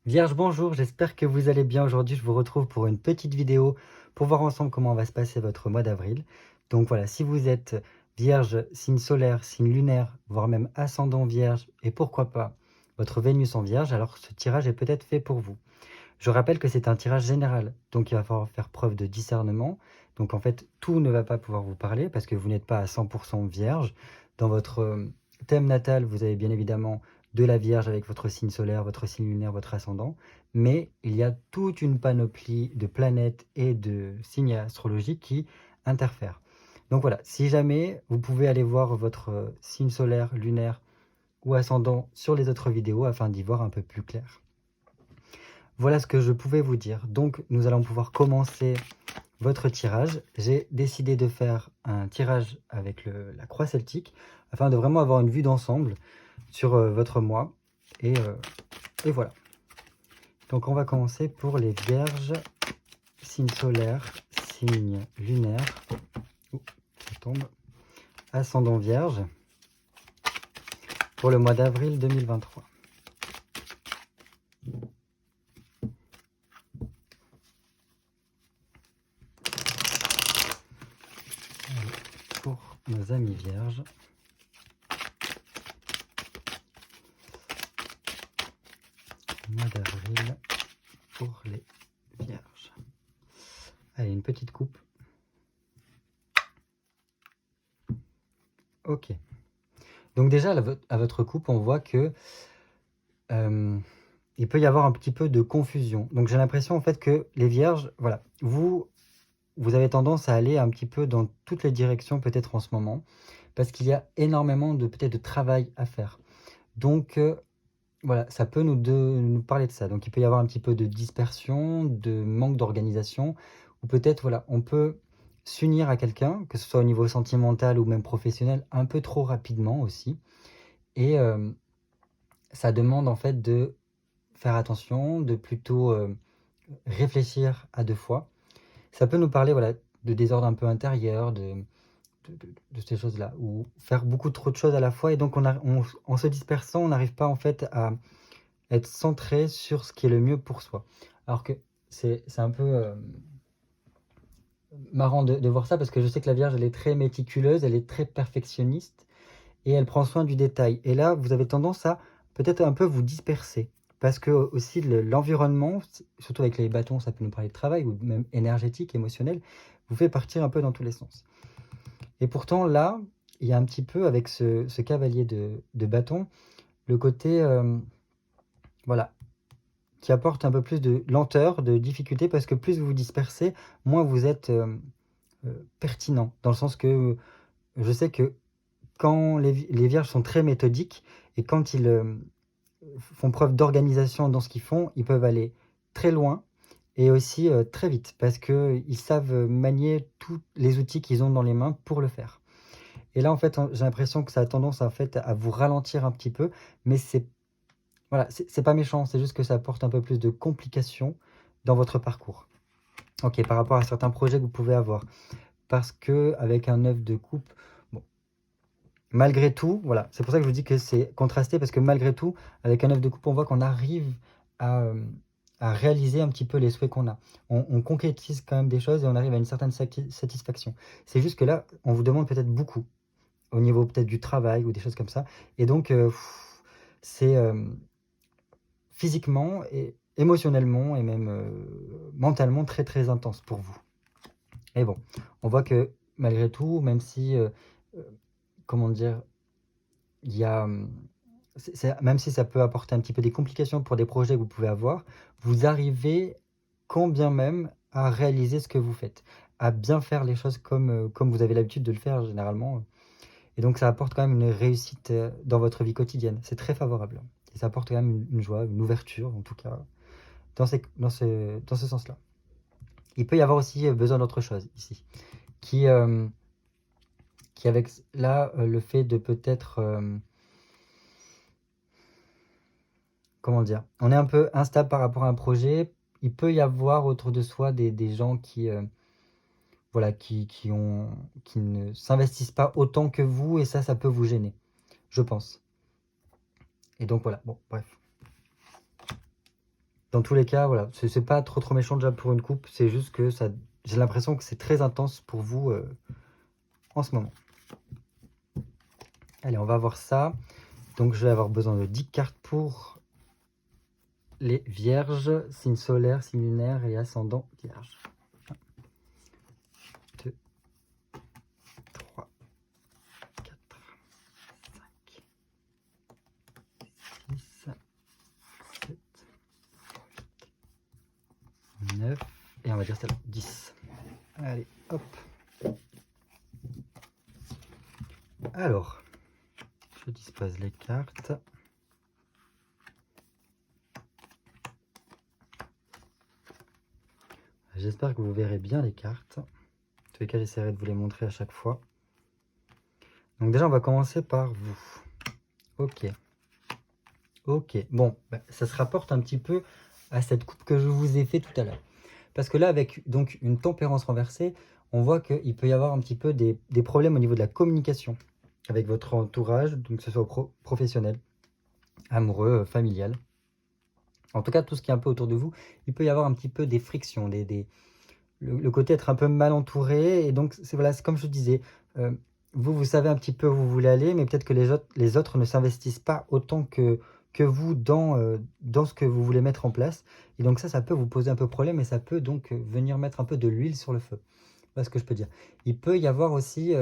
Vierge, bonjour, j'espère que vous allez bien. Aujourd'hui, je vous retrouve pour une petite vidéo pour voir ensemble comment va se passer votre mois d'avril. Donc voilà, si vous êtes Vierge, signe solaire, signe lunaire, voire même ascendant Vierge, et pourquoi pas votre Vénus en Vierge, alors ce tirage est peut-être fait pour vous. Je rappelle que c'est un tirage général, donc il va falloir faire preuve de discernement. Donc en fait, tout ne va pas pouvoir vous parler parce que vous n'êtes pas à 100% Vierge. Dans votre thème natal, vous avez bien évidemment de la Vierge avec votre signe solaire, votre signe lunaire, votre ascendant. Mais il y a toute une panoplie de planètes et de signes astrologiques qui interfèrent. Donc voilà, si jamais vous pouvez aller voir votre signe solaire, lunaire ou ascendant sur les autres vidéos afin d'y voir un peu plus clair. Voilà ce que je pouvais vous dire. Donc, nous allons pouvoir commencer votre tirage. J'ai décidé de faire un tirage avec la croix celtique afin de vraiment avoir une vue d'ensemble sur votre mois. Et voilà. Donc, on va commencer pour les vierges, signe solaire, signe lunaire, ça tombe, ascendant vierge, pour le mois d'avril 2023. Pour nos amis vierges. Mois d'avril pour les vierges. Allez, une petite coupe. Ok. Donc déjà, à votre coupe, on voit que il peut y avoir un petit peu de confusion. Donc j'ai l'impression en fait que les vierges, voilà, vous avez tendance à aller un petit peu dans toutes les directions peut-être en ce moment, parce qu'il y a énormément de peut-être de travail à faire. Donc voilà, ça peut nous parler de ça. Donc il peut y avoir un petit peu de dispersion, de manque d'organisation, ou peut-être voilà, on peut s'unir à quelqu'un, que ce soit au niveau sentimental ou même professionnel, un peu trop rapidement aussi. Et ça demande en fait de faire attention, de plutôt réfléchir à deux fois. Ça peut nous parler voilà, de désordre un peu intérieur, de ces choses-là, ou faire beaucoup trop de choses à la fois, et donc en se dispersant, on n'arrive pas en fait à être centré sur ce qui est le mieux pour soi. Alors que c'est un peu marrant de voir ça, parce que je sais que la Vierge, elle est très méticuleuse, elle est très perfectionniste, et elle prend soin du détail. Et là, vous avez tendance à peut-être un peu vous disperser. Parce que aussi l'environnement, surtout avec les bâtons, ça peut nous parler de travail ou même énergétique, émotionnel, vous fait partir un peu dans tous les sens. Et pourtant là, il y a un petit peu avec ce cavalier de bâton, le côté voilà, qui apporte un peu plus de lenteur, de difficulté, parce que plus vous vous dispersez, moins vous êtes pertinent. Dans le sens que je sais que quand les vierges sont très méthodiques, et quand ils font preuve d'organisation dans ce qu'ils font, ils peuvent aller très loin et aussi très vite, parce qu'ils savent manier tous les outils qu'ils ont dans les mains pour le faire. Et là, en fait, j'ai l'impression que ça a tendance en fait, à vous ralentir un petit peu, mais c'est voilà, c'est pas méchant, c'est juste que ça apporte un peu plus de complications dans votre parcours. Ok, par rapport à certains projets que vous pouvez avoir. Parce que avec un œuf de coupe, bon, malgré tout, voilà, c'est pour ça que je vous dis que c'est contrasté, parce que malgré tout, avec un œuf de coupe, on voit qu'on arrive à, à réaliser un petit peu les souhaits qu'on a. On concrétise quand même des choses et on arrive à une certaine satisfaction. C'est juste que là, on vous demande peut-être beaucoup, au niveau peut-être du travail ou des choses comme ça. Et donc, c'est physiquement et émotionnellement et même mentalement très très intense pour vous. Et bon, on voit que malgré tout, même si, comment dire, il y a, même si ça peut apporter un petit peu des complications pour des projets que vous pouvez avoir, vous arrivez quand bien même à réaliser ce que vous faites, à bien faire les choses comme vous avez l'habitude de le faire généralement. Et donc ça apporte quand même une réussite dans votre vie quotidienne. C'est très favorable. Et ça apporte quand même une joie, une ouverture en tout cas, dans ce sens-là. Il peut y avoir aussi besoin d'autre chose ici, qui, qui avec là le fait de peut-être comment dire, on est un peu instable par rapport à un projet. Il peut y avoir autour de soi des gens qui voilà, qui ne s'investissent pas autant que vous, et ça peut vous gêner, je pense. Et donc voilà, bon, bref. Dans tous les cas, voilà, c'est pas trop méchant déjà pour une coupe, c'est juste que ça, j'ai l'impression que c'est très intense pour vous en ce moment. Allez, on va voir ça. Donc je vais avoir besoin de 10 cartes pour les vierges, signe solaire, signe lunaire et ascendant vierge. 1, 2, 3, 4, 5, 6, 7, 8, 9, et on va dire celle-là, 10. Allez, hop. Alors, je dispose les cartes. J'espère que vous verrez bien les cartes. En tous les cas, j'essaierai de vous les montrer à chaque fois. Donc déjà, on va commencer par vous. Ok. Ok. Bon, ça se rapporte un petit peu à cette coupe que je vous ai fait tout à l'heure. Parce que là, avec donc une tempérance renversée, on voit qu'il peut y avoir un petit peu des problèmes au niveau de la communication avec votre entourage, donc que ce soit professionnel, amoureux, familial. En tout cas, tout ce qui est un peu autour de vous, il peut y avoir un petit peu des frictions, le côté être un peu mal entouré. Et donc, voilà, c'est comme je disais, vous savez un petit peu où vous voulez aller, mais peut-être que les autres ne s'investissent pas autant que vous dans ce que vous voulez mettre en place. Et donc ça peut vous poser un peu problème et ça peut donc venir mettre un peu de l'huile sur le feu. Voilà ce que je peux dire. Il peut y avoir aussi,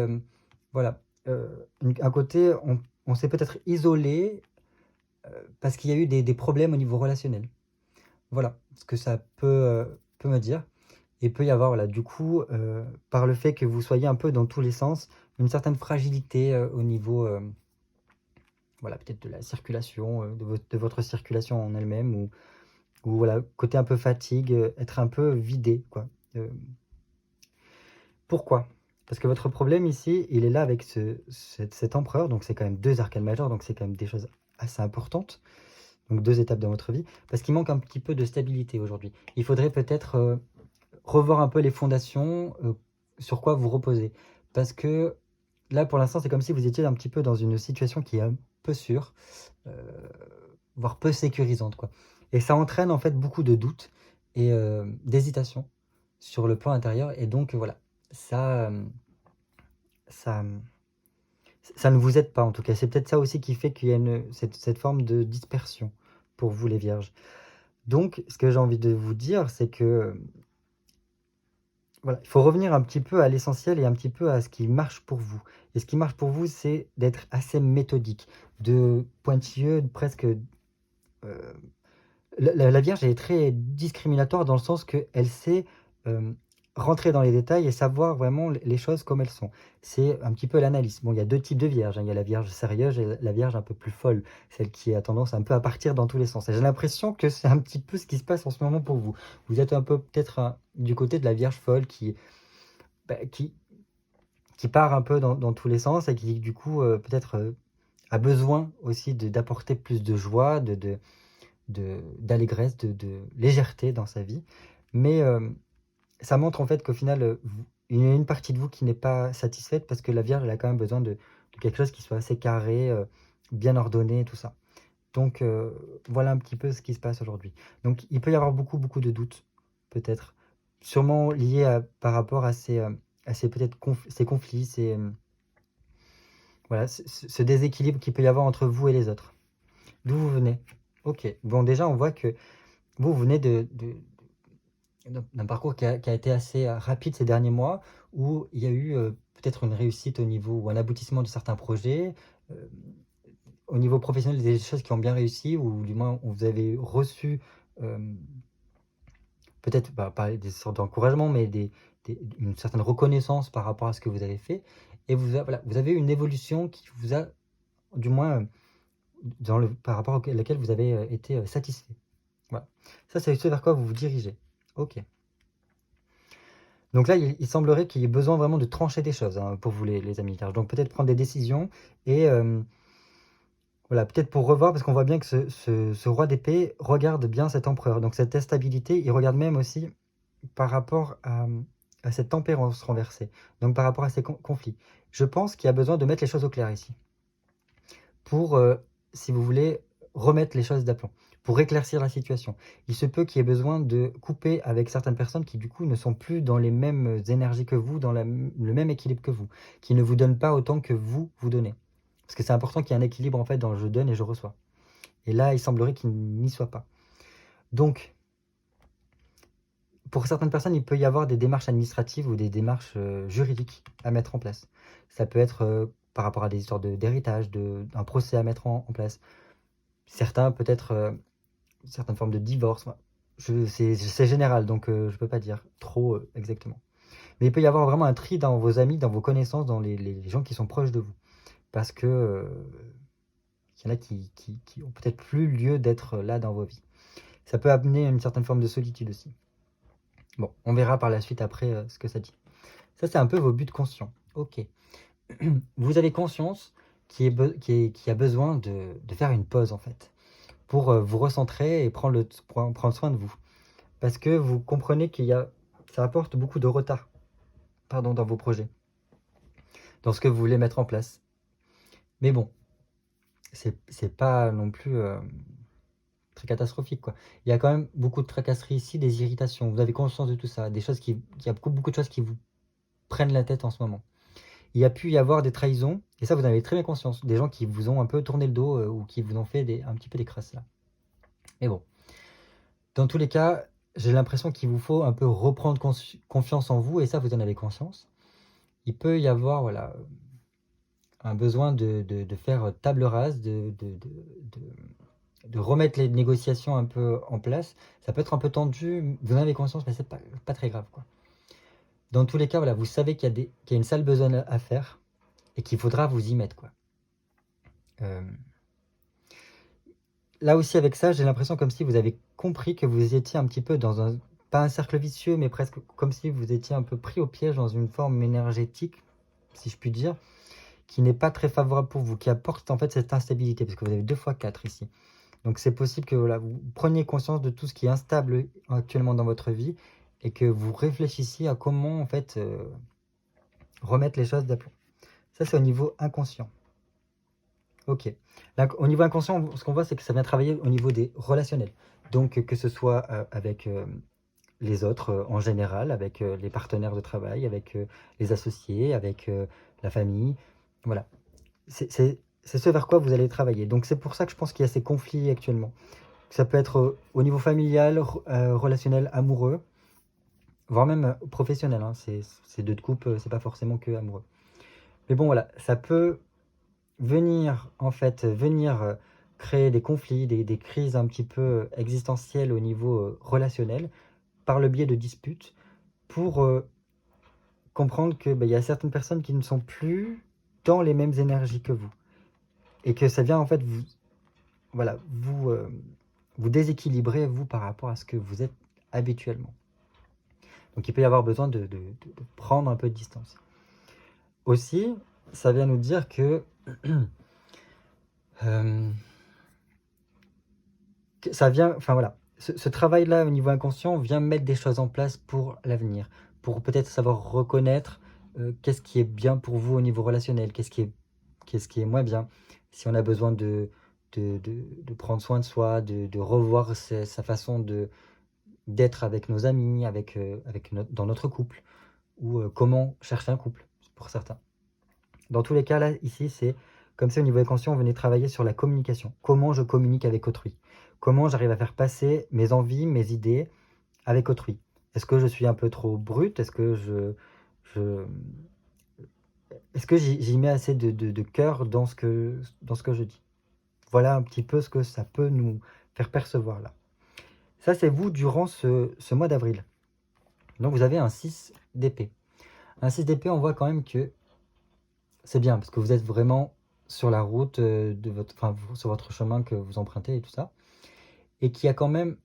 voilà, un côté, on s'est peut-être isolé parce qu'il y a eu des problèmes au niveau relationnel. Voilà ce que ça peut me dire. Et peut y avoir, voilà, du coup, par le fait que vous soyez un peu dans tous les sens, une certaine fragilité au niveau, voilà, peut-être de la circulation, de votre circulation en elle-même, ou voilà, côté un peu fatigue, être un peu vidé, quoi. Pourquoi? Parce que votre problème ici, il est là avec cet empereur, donc c'est quand même 2 arcanes majeures, donc c'est quand même des choses assez importantes, donc 2 étapes dans votre vie, parce qu'il manque un petit peu de stabilité aujourd'hui. Il faudrait peut-être revoir un peu les fondations, sur quoi vous reposez. Parce que là, pour l'instant, c'est comme si vous étiez un petit peu dans une situation qui est un peu sûre, voire peu sécurisante, quoi. Et ça entraîne en fait beaucoup de doutes et d'hésitation sur le plan intérieur. Et donc voilà, ça, ça, ça ne vous aide pas en tout cas. C'est peut-être ça aussi qui fait qu'il y a cette forme de dispersion pour vous les vierges. Donc, ce que j'ai envie de vous dire, c'est que voilà, il faut revenir un petit peu à l'essentiel et un petit peu à ce qui marche pour vous. Et ce qui marche pour vous, c'est d'être assez méthodique, de pointilleux, presque. La Vierge, elle est très discriminatoire dans le sens qu'elle sait rentrer dans les détails et savoir vraiment les choses comme elles sont. C'est un petit peu l'analyse. Bon, il y a 2 types de Vierges, hein. Il y a la Vierge sérieuse et la Vierge un peu plus folle, celle qui a tendance un peu à partir dans tous les sens. Et j'ai l'impression que c'est un petit peu ce qui se passe en ce moment pour vous. Vous êtes un peu peut-être du côté de la Vierge folle bah, qui part un peu dans tous les sens et qui du coup peut-être a besoin aussi d'apporter plus de joie, d'allégresse, de légèreté dans sa vie. Mais ça montre en fait qu'au final, il y a une partie de vous qui n'est pas satisfaite parce que la Vierge, elle a quand même besoin de quelque chose qui soit assez carré, bien ordonné, tout ça. Donc voilà un petit peu ce qui se passe aujourd'hui. Donc il peut y avoir beaucoup de doutes, peut-être, sûrement liés par rapport à ces peut-être ces conflits, voilà, ce déséquilibre qu'il peut y avoir entre vous et les autres. D'où vous venez? Ok, bon déjà on voit que vous venez d'un parcours qui a été assez rapide ces derniers mois, où il y a eu peut-être une réussite au niveau, ou un aboutissement de certains projets, au niveau professionnel, des choses qui ont bien réussi, ou du moins vous avez reçu peut-être pas des sortes d'encouragement, mais une certaine reconnaissance par rapport à ce que vous avez fait, et voilà, vous avez une évolution qui vous a, du moins, par rapport à laquelle vous avez été satisfait. Voilà. Ça, c'est ce vers quoi vous vous dirigez. Ok. Donc là, il semblerait qu'il y ait besoin vraiment de trancher des choses hein, pour vous, les amis vierges. Donc peut-être prendre des décisions et voilà, peut-être pour revoir, parce qu'on voit bien que ce roi d'épée regarde bien cet empereur. Donc cette instabilité, il regarde même aussi par rapport à cette tempérance renversée. Donc par rapport à ces conflits. Je pense qu'il y a besoin de mettre les choses au clair ici. Pour, si vous voulez, remettre les choses d'aplomb. pour éclaircir la situation. Il se peut qu'il y ait besoin de couper avec certaines personnes qui, du coup, ne sont plus dans les mêmes énergies que vous, dans le même équilibre que vous, qui ne vous donnent pas autant que vous donnez. Parce que c'est important qu'il y ait un équilibre, en fait, dans je donne et je reçois. Et là, il semblerait qu'il n'y soit pas. Donc, pour certaines personnes, il peut y avoir des démarches administratives ou des démarches juridiques à mettre en place. Ça peut être par rapport à des histoires d'héritage, d'un procès à mettre en place. Certains, peut-être, certaines formes de divorce. C'est général, donc je ne peux pas dire trop exactement. Mais il peut y avoir vraiment un tri dans vos amis, dans vos connaissances, dans les gens qui sont proches de vous. Parce que il y en a qui ont peut-être plus lieu d'être là dans vos vies. Ça peut amener une certaine forme de solitude aussi. Bon, on verra par la suite après ce que ça dit. Ça, c'est un peu vos buts conscients. Ok. Vous avez conscience qui a besoin de faire une pause, en fait, pour vous recentrer et prendre soin de vous. Parce que vous comprenez ça apporte beaucoup de retard, dans vos projets, dans ce que vous voulez mettre en place. Mais bon, c'est pas non plus très catastrophique, quoi. Il y a quand même beaucoup de tracasseries ici, des irritations. Vous avez conscience de tout ça, des choses il y a beaucoup de choses qui vous prennent la tête en ce moment. Il y a pu y avoir des trahisons, et ça vous en avez très bien conscience, des gens qui vous ont un peu tourné le dos ou qui vous ont fait un petit peu des crasses là. Mais bon, dans tous les cas, j'ai l'impression qu'il vous faut un peu reprendre confiance en vous, et ça vous en avez conscience. Il peut y avoir un besoin de faire table rase, de remettre les négociations un peu en place. Ça peut être un peu tendu, vous en avez conscience, mais c'est pas très grave, quoi. Dans tous les cas, vous savez qu'il y a une sale besogne à faire et qu'il faudra vous y mettre, quoi. Là aussi, avec ça, j'ai l'impression comme si vous avez compris que vous étiez un petit peu dans pas un cercle vicieux, mais presque comme si vous étiez un peu pris au piège dans une forme énergétique, si je puis dire, qui n'est pas très favorable pour vous, qui apporte en fait cette instabilité, parce que vous avez 2 fois 4 ici. Donc c'est possible que vous preniez conscience de tout ce qui est instable actuellement dans votre vie et que vous réfléchissiez à comment en fait remettre les choses d'aplomb. Ça, c'est au niveau inconscient. Ok. Là, au niveau inconscient, ce qu'on voit, c'est que ça vient travailler au niveau des relationnels. Donc que ce soit avec les autres en général, avec les partenaires de travail, avec les associés, avec la famille. Voilà. C'est ce vers quoi vous allez travailler. Donc c'est pour ça que je pense qu'il y a ces conflits actuellement. Ça peut être au niveau familial, relationnel, amoureux, voire même professionnel. Hein. C'est deux de couple, c'est pas forcément que amoureux. Mais bon, voilà, ça peut venir créer des conflits, des crises un petit peu existentielles au niveau relationnel, par le biais de disputes, pour comprendre que y a certaines personnes qui ne sont plus dans les mêmes énergies que vous. Et que ça vient en fait vous déséquilibrer, vous, par rapport à ce que vous êtes habituellement. Donc il peut y avoir besoin de prendre un peu de distance. Aussi, ça vient nous dire que ça vient, ce travail-là au niveau inconscient vient mettre des choses en place pour l'avenir, pour peut-être savoir reconnaître qu'est-ce qui est bien pour vous au niveau relationnel, qu'est-ce qui est moins bien, si on a besoin de prendre soin de soi, de revoir sa façon d'être avec nos amis, dans notre couple, ou comment chercher un couple, pour certains. Dans tous les cas, là, ici, c'est comme ça, au niveau inconscient, on venait travailler sur la communication. Comment je communique avec autrui? Comment j'arrive à faire passer mes envies, mes idées avec autrui? Est-ce que je suis un peu trop brute? Est-ce que j'y mets assez de cœur dans ce que je dis? Voilà un petit peu ce que ça peut nous faire percevoir là. Ça, c'est vous durant ce mois d'avril. Donc, vous avez un 6 d'épée. Un 6 d'épée, on voit quand même que c'est bien, parce que vous êtes vraiment sur la route, sur votre chemin que vous empruntez et tout ça. Et qu'il y a quand même,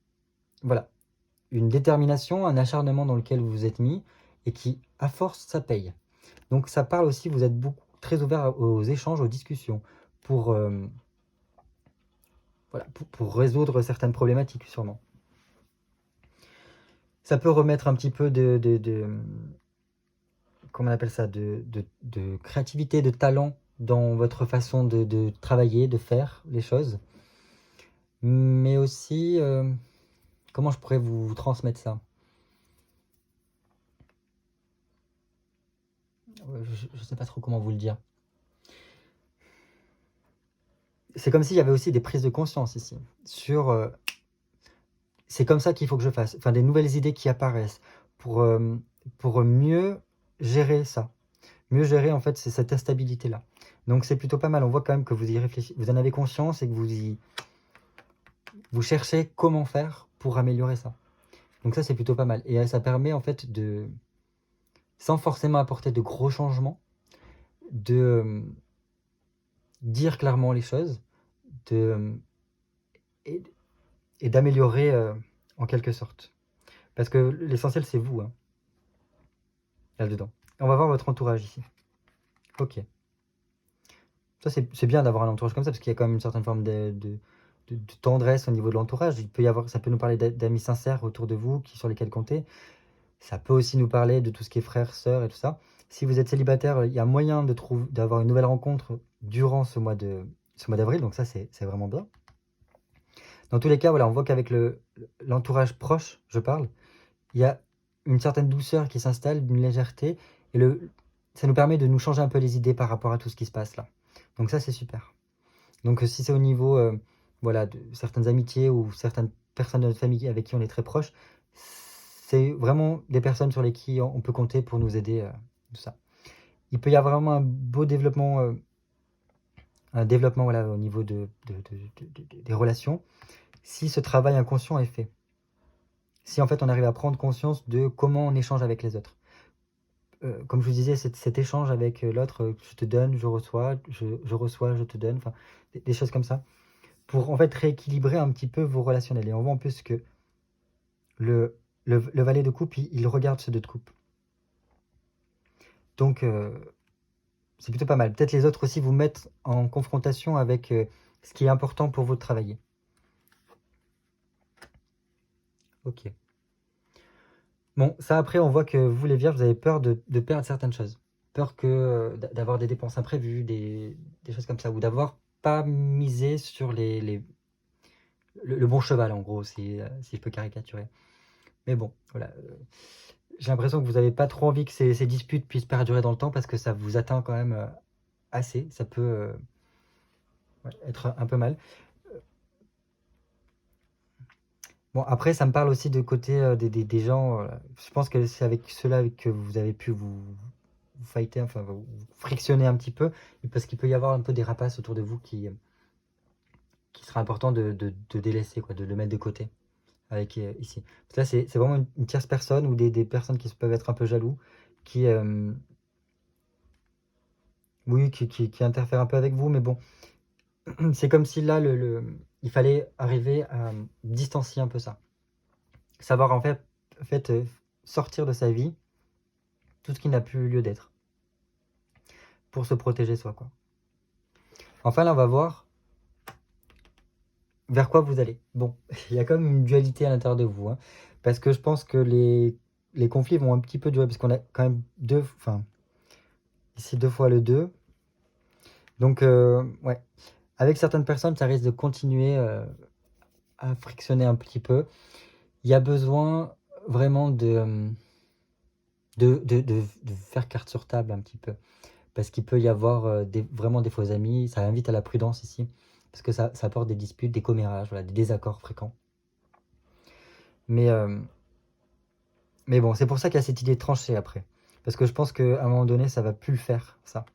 une détermination, un acharnement dans lequel vous vous êtes mis, et qui, à force, ça paye. Donc ça parle aussi, vous êtes très ouvert aux échanges, aux discussions, pour résoudre certaines problématiques, sûrement. Ça peut remettre un petit peu comment on appelle ça, de créativité, de talent dans votre façon de travailler, de faire les choses. Mais aussi, comment je pourrais vous transmettre ça? Je sais pas trop comment vous le dire. C'est comme s'il y avait aussi des prises de conscience ici, sur, c'est comme ça qu'il faut que je fasse, enfin des nouvelles idées qui apparaissent pour mieux gérer ça. Mieux gérer en fait cette instabilité-là. Donc c'est plutôt pas mal, on voit quand même que vous y réfléchissez, vous en avez conscience et que vous cherchez comment faire pour améliorer ça. Donc ça c'est plutôt pas mal. Et ça permet en fait de, sans forcément apporter de gros changements, de dire clairement les choses, de, et, et d'améliorer en quelque sorte. Parce que l'essentiel c'est vous, hein, là-dedans. On va voir votre entourage ici. Ok. Ça, c'est bien d'avoir un entourage comme ça, parce qu'il y a quand même une certaine forme de tendresse au niveau de l'entourage. Il peut y avoir, ça peut nous parler d'amis sincères autour de vous, sur lesquels compter. Ça peut aussi nous parler de tout ce qui est frères, sœurs et tout ça. Si vous êtes célibataire, il y a moyen d'avoir une nouvelle rencontre durant ce mois d'avril, donc ça, c'est vraiment bien. Dans tous les cas, voilà, on voit qu'avec l'entourage proche, je parle, il y a une certaine douceur qui s'installe, une légèreté, et ça nous permet de nous changer un peu les idées par rapport à tout ce qui se passe là. Donc ça, c'est super. Donc si c'est au niveau voilà, de certaines amitiés ou certaines personnes de notre famille avec qui on est très proche, c'est vraiment des personnes sur lesquelles on peut compter pour nous aider, tout ça. Il peut y avoir vraiment un beau développement, voilà, au niveau des relations, si ce travail inconscient est fait. Si en fait on arrive à prendre conscience de comment on échange avec les autres. Comme je vous disais, cet échange avec l'autre, je te donne, je reçois, je reçois, je te donne, enfin des choses comme ça. Pour en fait rééquilibrer un petit peu vos relationnels. Et on voit en plus que le valet de coupe, il regarde ce 2 de coupe. Donc c'est plutôt pas mal. Peut-être les autres aussi vous mettent en confrontation avec ce qui est important pour vous de travailler. Ok. Bon, ça après, on voit que vous les vierges, vous avez peur de perdre certaines choses. Peur d'avoir des dépenses imprévues, des choses comme ça. Ou d'avoir pas misé sur le bon cheval, en gros, si je peux caricaturer. Mais bon, voilà. J'ai l'impression que vous n'avez pas trop envie que ces disputes puissent perdurer dans le temps parce que ça vous atteint quand même assez. Ça peut être un peu mal. Bon, après, ça me parle aussi de côté des gens. Je pense que c'est avec ceux-là que vous avez pu vous fighter, enfin vous frictionner un petit peu, parce qu'il peut y avoir un peu des rapaces autour de vous qui sera important de délaisser, quoi, de le mettre de côté. Avec ici. Parce que là, c'est vraiment une tierce personne ou des personnes qui peuvent être un peu jaloux, qui, oui, qui interfèrent un peu avec vous, mais bon, c'est comme si là, il fallait arriver à distancier un peu ça. Savoir en fait sortir de sa vie tout ce qui n'a plus lieu d'être. Pour se protéger soi, quoi. Enfin, là, on va voir vers quoi vous allez. Bon, il y a quand même une dualité à l'intérieur de vous, hein, parce que je pense que les conflits vont un petit peu durer, parce qu'on a quand même ici 2 fois le 2. Donc, ouais. Avec certaines personnes, ça risque de continuer à frictionner un petit peu. Il y a besoin vraiment de faire carte sur table un petit peu. Parce qu'il peut y avoir vraiment des faux amis. Ça invite à la prudence ici. Parce que ça apporte des disputes, des commérages, voilà, des désaccords fréquents. Mais bon, c'est pour ça qu'il y a cette idée de trancher après. Parce que je pense qu'à un moment donné, ça va plus le faire, ça.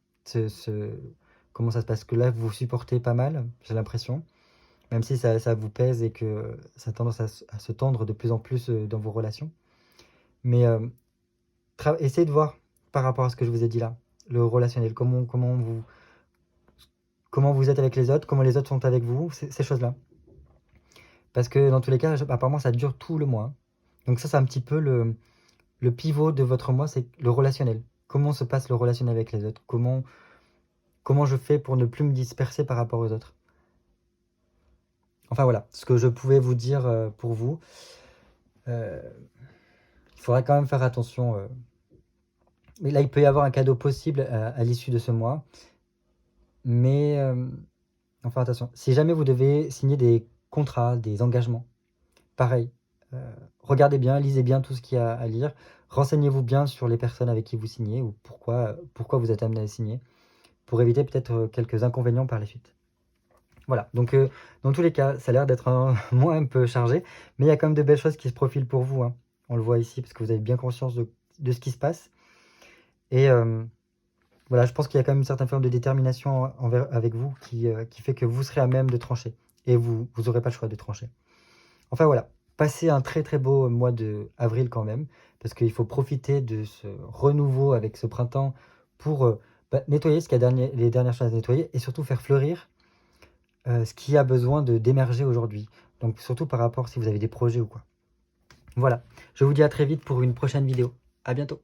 Comment ça se passe? Que là, vous vous supportez pas mal, j'ai l'impression. Même si ça vous pèse et que ça a tendance à se tendre de plus en plus dans vos relations. Mais essayez de voir par rapport à ce que je vous ai dit là, le relationnel, comment vous êtes avec les autres, comment les autres sont avec vous, ces choses-là. Parce que dans tous les cas, apparemment, ça dure tout le mois. Donc ça, c'est un petit peu le pivot de votre mois, c'est le relationnel. Comment se passe le relationnel avec les autres? Comment je fais pour ne plus me disperser par rapport aux autres? Enfin voilà, ce que je pouvais vous dire pour vous. Il faudra quand même faire attention. Mais là, il peut y avoir un cadeau possible à l'issue de ce mois. Mais enfin attention, si jamais vous devez signer des contrats, des engagements. Pareil, regardez bien, lisez bien tout ce qu'il y a à lire, renseignez-vous bien sur les personnes avec qui vous signez ou pourquoi vous êtes amené à signer, pour éviter peut-être quelques inconvénients par la suite. Voilà, donc dans tous les cas, ça a l'air d'être un mois un peu chargé, mais il y a quand même de belles choses qui se profilent pour vous, hein. On le voit ici parce que vous avez bien conscience de ce qui se passe. Et voilà, je pense qu'il y a quand même une certaine forme de détermination avec vous qui fait que vous serez à même de trancher. Et vous n'aurez pas le choix de trancher. Enfin voilà, passez un très très beau mois de avril quand même, parce qu'il faut profiter de ce renouveau avec ce printemps pour nettoyer ce qu'il y a les dernières choses à nettoyer et surtout faire fleurir ce qui a besoin d'émerger aujourd'hui. Donc surtout par rapport si vous avez des projets ou quoi. Voilà, je vous dis à très vite pour une prochaine vidéo. À bientôt.